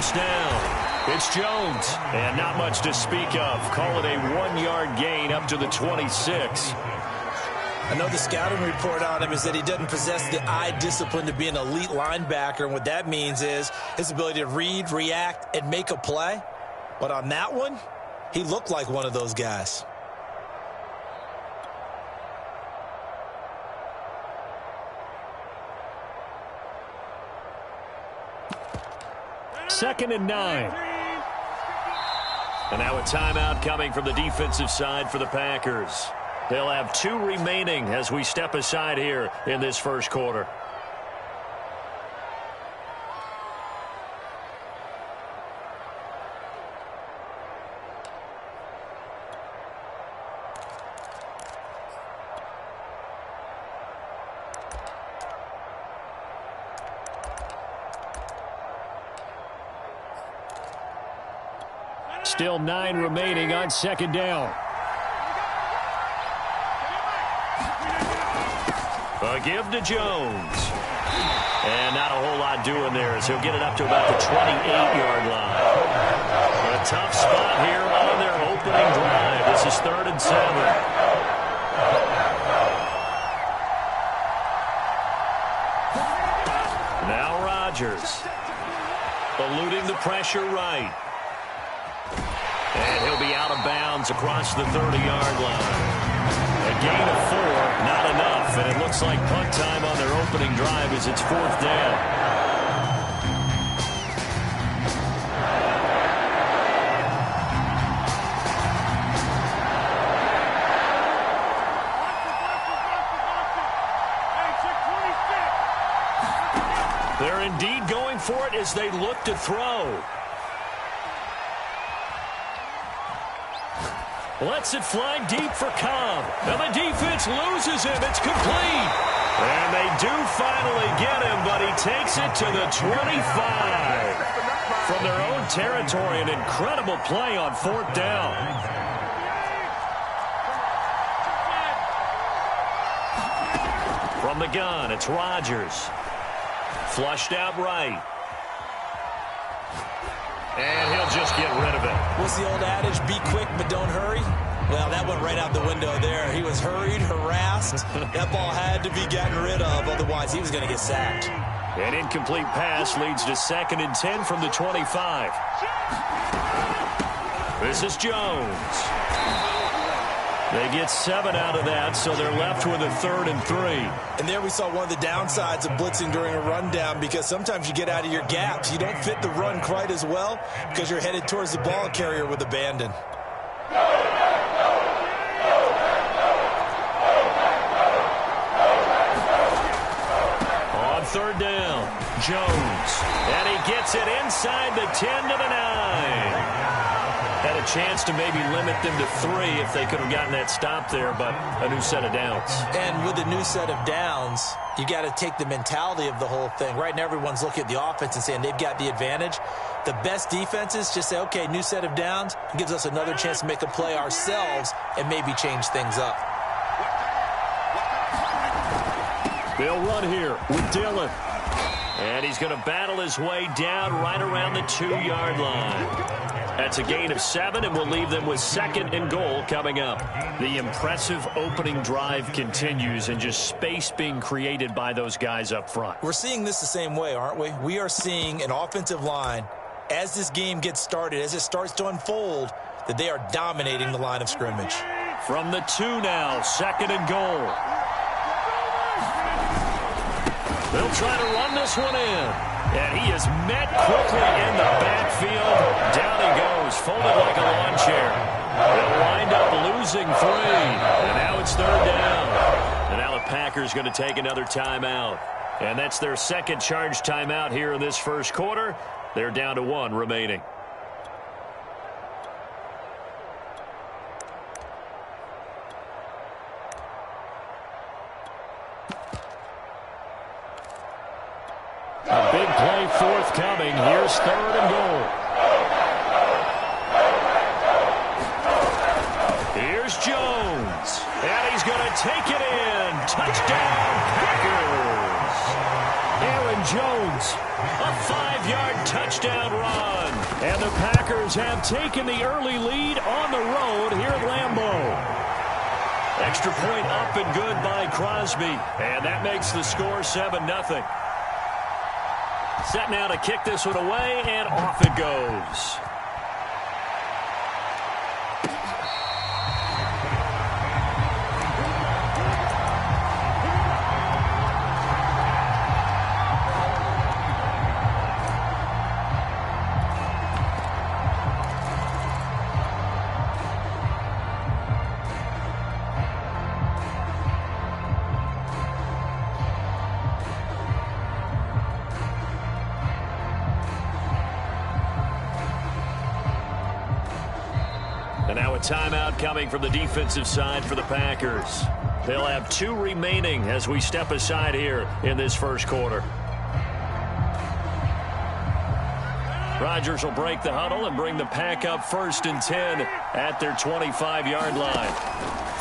first down. It's Jones, and not much to speak of. Call it a 1-yard gain up to the 26. I know the scouting report on him is that he doesn't possess the eye discipline to be an elite linebacker, and what that means is his ability to read, react, and make a play. But on that one, he looked like one of those guys. Second and 9. And now a timeout coming from the defensive side for the Packers. They'll have 2 remaining as we step aside here in this first quarter. Still 9 remaining on second down. A give to Jones. And not a whole lot doing there as he'll get it up to about the 28-yard line. A tough spot here on their opening drive. This is 3rd and 7. Now Rodgers. Eluding the pressure right. And he'll be out of bounds across the 30-yard line. A gain of 4, not enough, and it looks like punt time on their opening drive as it's 4th down. They're indeed going for it as they look to throw. Lets it fly deep for Cobb. Now the defense loses him. It's complete. And they do finally get him, but he takes it to the 25. From their own territory, an incredible play on 4th down. From the gun, it's Rodgers. Flushed out right. And he'll just get rid of it. What's the old adage? Be quick, but don't hurry. Well, that went right out the window there. He was hurried, harassed. That ball had to be gotten rid of. Otherwise, he was going to get sacked. An incomplete pass leads to 2nd and 10 from the 25. This is Jones. They get 7 out of that, so they're left with a 3rd and 3. And there we saw one of the downsides of blitzing during a rundown, because sometimes you get out of your gaps. You don't fit the run quite as well because you're headed towards the ball carrier with abandon. On 3rd down, Jones. And he gets it inside the 10 to the 9. Had a chance to maybe limit them to 3 if they could have gotten that stop there, but a new set of downs. And with a new set of downs, you got to take the mentality of the whole thing. Right now, everyone's looking at the offense and saying they've got the advantage. The best defenses just say, okay, new set of downs. It gives us another chance to make a play ourselves and maybe change things up. They'll run here with Dillon. And he's going to battle his way down right around the 2-yard line. That's a gain of 7, and we'll leave them with 2nd and goal coming up. The impressive opening drive continues, and just space being created by those guys up front. We're seeing this the same way, aren't we? We are seeing an offensive line, as this game gets started, as it starts to unfold, that they are dominating the line of scrimmage. From the 2 now, 2nd and goal. They'll try to run this one in. And he is met quickly in the backfield. Down he goes, folded like a lawn chair. They'll wind up losing 3. And now it's 3rd down. And now the Packers going to take another timeout. And that's their 2nd charge timeout here in this first quarter. They're down to 1 remaining. A big play forthcoming. Here's 3rd and goal. Here's Jones. And he's going to take it in. Touchdown, Packers. Aaron Jones. A 5-yard touchdown run. And the Packers have taken the early lead on the road here at Lambeau. Extra point up and good by Crosby. And that makes the score 7-0. Set now to kick this one away, and off it goes. And now a timeout coming from the defensive side for the Packers. They'll have 2 remaining as we step aside here in this first quarter. Rodgers will break the huddle and bring the Pack up 1st and 10 at their 25-yard line.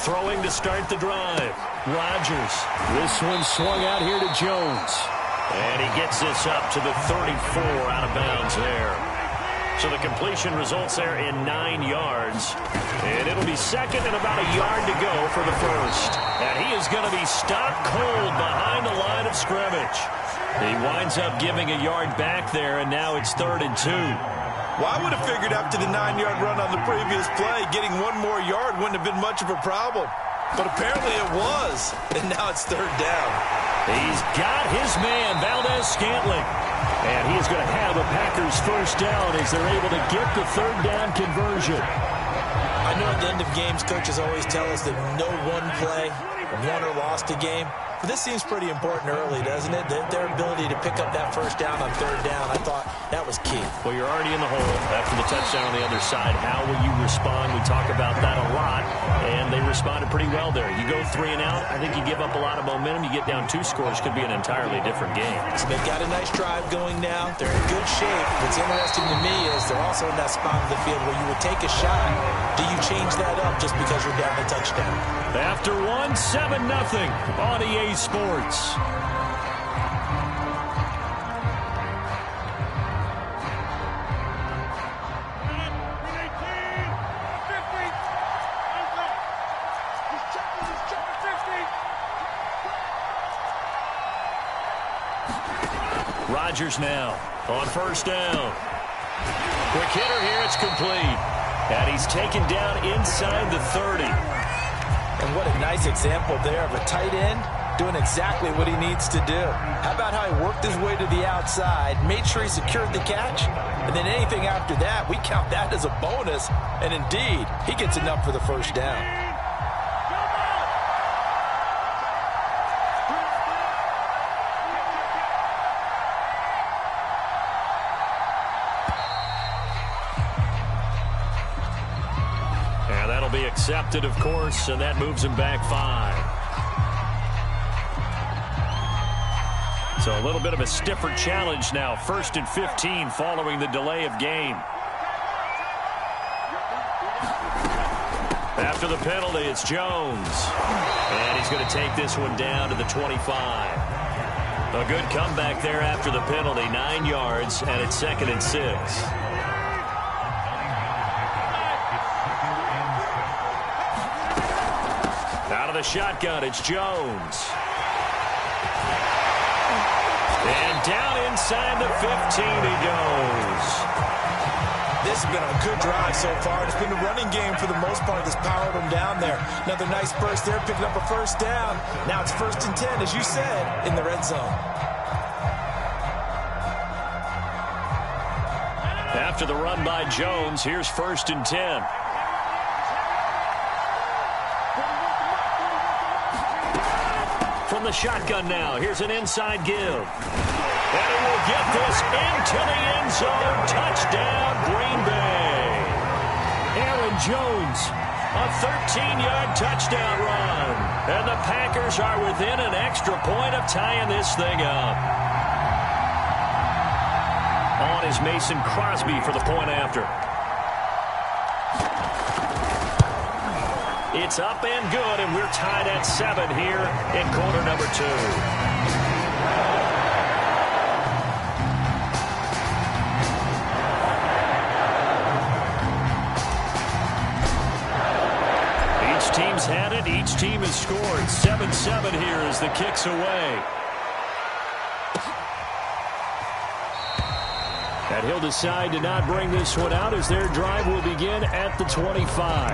Throwing to start the drive. Rodgers. This one swung out here to Jones. And he gets this up to the 34 out of bounds there. So the completion results there in 9 yards. And it'll be second and about a yard to go for the first. And he is going to be stopped cold behind the line of scrimmage. He winds up giving a yard back there, and now it's 3rd and 2. Well, I would have figured after the 9-yard run on the previous play, getting 1 more yard wouldn't have been much of a problem. But apparently it was. And now it's 3rd down. He's got his man, Valdez-Scantling. And he is going to have a Packers first down as they're able to get the 3rd down conversion. I know at the end of games, coaches always tell us that no one play won or lost a game. But this seems pretty important early, doesn't it? Their ability to pick up that first down on 3rd down, I thought that was key. Well, you're already in the hole after the touchdown on the other side. How will you respond? We talk about that a lot, and they responded pretty well there. You go 3 and out, I think you give up a lot of momentum. You get down 2 scores, could be an entirely different game. So they've got a nice drive going now. They're in good shape. What's interesting to me is they're also in that spot of the field where you would take a shot. Do you change that up just because you're down a touchdown? After 1, 7-0 on EA Sports. Rodgers now on 1st down. Quick hitter here, it's complete. And he's taken down inside the 30. And what a nice example there of a tight end doing exactly what he needs to do. How about how he worked his way to the outside, made sure he secured the catch, and then anything after that, we count that as a bonus. And indeed, he gets enough for the first down. Be accepted, of course, and that moves him back 5. So a little bit of a stiffer challenge now. 1st and 15 following the delay of game. After the penalty, it's Jones. And he's going to take this one down to the 25. A good comeback there after the penalty. 9 yards, and it's 2nd and 6. The shotgun, it's Jones. And down inside the 15 he goes. This has been a good drive so far. It's been a running game for the most part that's powered them down there. Another nice burst there, picking up a first down. Now it's 1st and 10, as you said, in the red zone. After the run by Jones, here's 1st and 10. From the shotgun now, here's an inside give. And he will get this into the end zone. Touchdown, Green Bay. Aaron Jones, a 13-yard touchdown run. And the Packers are within an extra point of tying this thing up. On is Mason Crosby for the point after. It's up and good, and we're tied at 7 here in quarter number 2. teams had it. Each team has scored. 7-7 here as the kick's away. And he'll decide to not bring this one out as their drive will begin at the 25.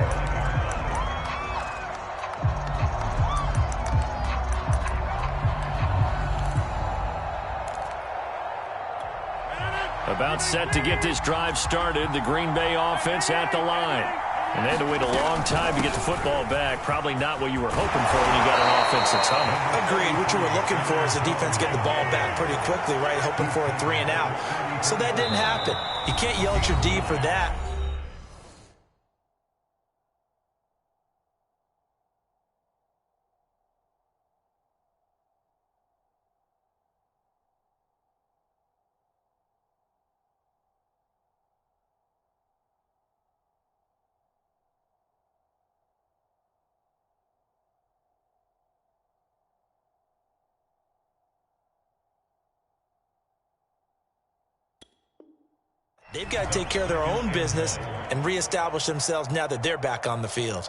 About set to get this drive started. The Green Bay offense at the line. And they had to wait a long time to get the football back. Probably not what you were hoping for when you got an offense that's humming. Agreed. What you were looking for is the defense getting the ball back pretty quickly, right? Hoping for a 3 and out. So that didn't happen. You can't yell at your D for that. They've got to take care of their own business and reestablish themselves now that they're back on the field.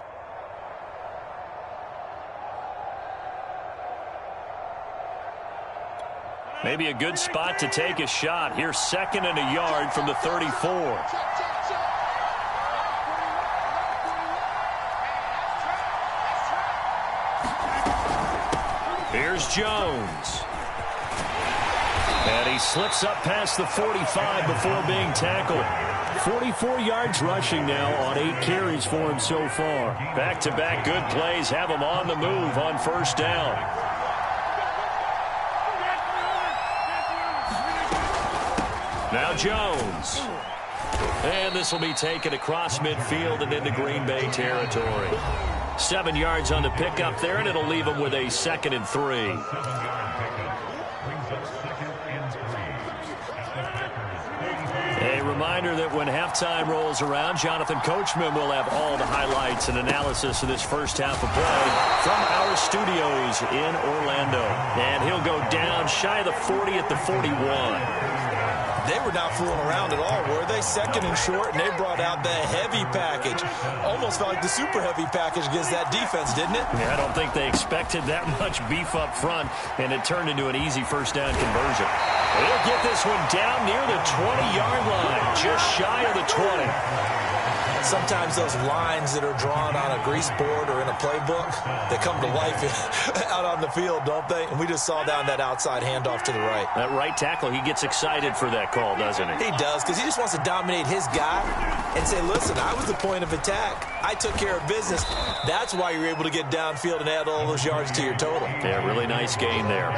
Maybe a good spot to take a shot. Here's 2nd and a yard from the 34. Here's Jones. And he slips up past the 45 before being tackled. 44 yards rushing now on 8 carries for him so far. Back-to-back good plays have him on the move on first down. Now Jones. And this will be taken across midfield and into Green Bay territory. 7 yards on the pickup there, and it'll leave him with a 2nd and 3. A reminder that when halftime rolls around, Jonathan Coachman will have all the highlights and analysis of this first half of play from our studios in Orlando. And he'll go down shy of the 40 at the 41. They were not fooling around at all, were they? 2nd and short, and they brought out the heavy package. Almost felt like the super heavy package against that defense, didn't it? Yeah, I don't think they expected that much beef up front, and it turned into an easy first down conversion. They'll get this one down near the 20-yard line, just shy of the 20. Sometimes those lines that are drawn on a grease board or in a playbook, they come to life out on the field, don't they? And we just saw down that outside handoff to the right. That right tackle, he gets excited for that call, doesn't he? He does, because he just wants to dominate his guy and say, listen, I was the point of attack. I took care of business. That's why you're able to get downfield and add all those yards to your total. Yeah, really nice gain there.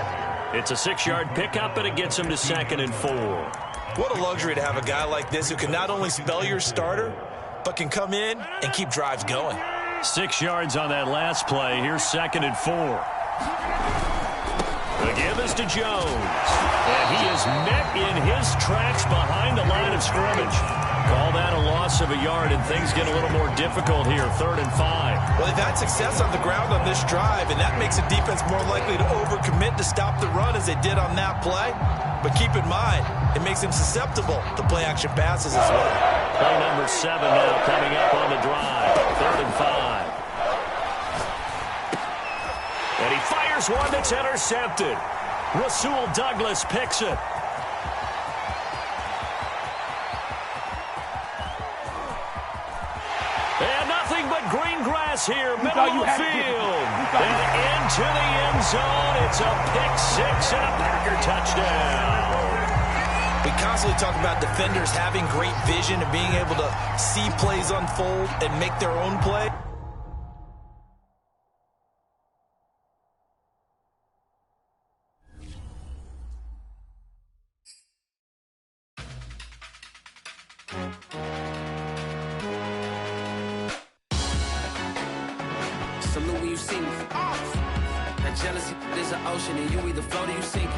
It's a 6-yard pickup, and it gets him to 2nd and 4. What a luxury to have a guy like this who can not only spell your starter, but can come in and keep drives going. 6 yards on that last play. Here's 2nd and 4. The give is to Jones. And he is met in his tracks behind the line of scrimmage. Call that a loss of a yard, and things get a little more difficult here. 3rd and 5. Well, they've had success on the ground on this drive, and that makes a defense more likely to overcommit to stop the run as they did on that play. But keep in mind, it makes them susceptible to play-action passes as well. Play number 7 now coming up on the drive. 3rd and 5. And he fires one that's intercepted. Rasul Douglas picks it. And nothing but green grass here, middle of the field. And into the end zone. It's a pick-6 and a Packer touchdown. We constantly talk about defenders having great vision and being able to see plays unfold and make their own play. Salute when you see me. That jealousy is an ocean, and you either float or you sink.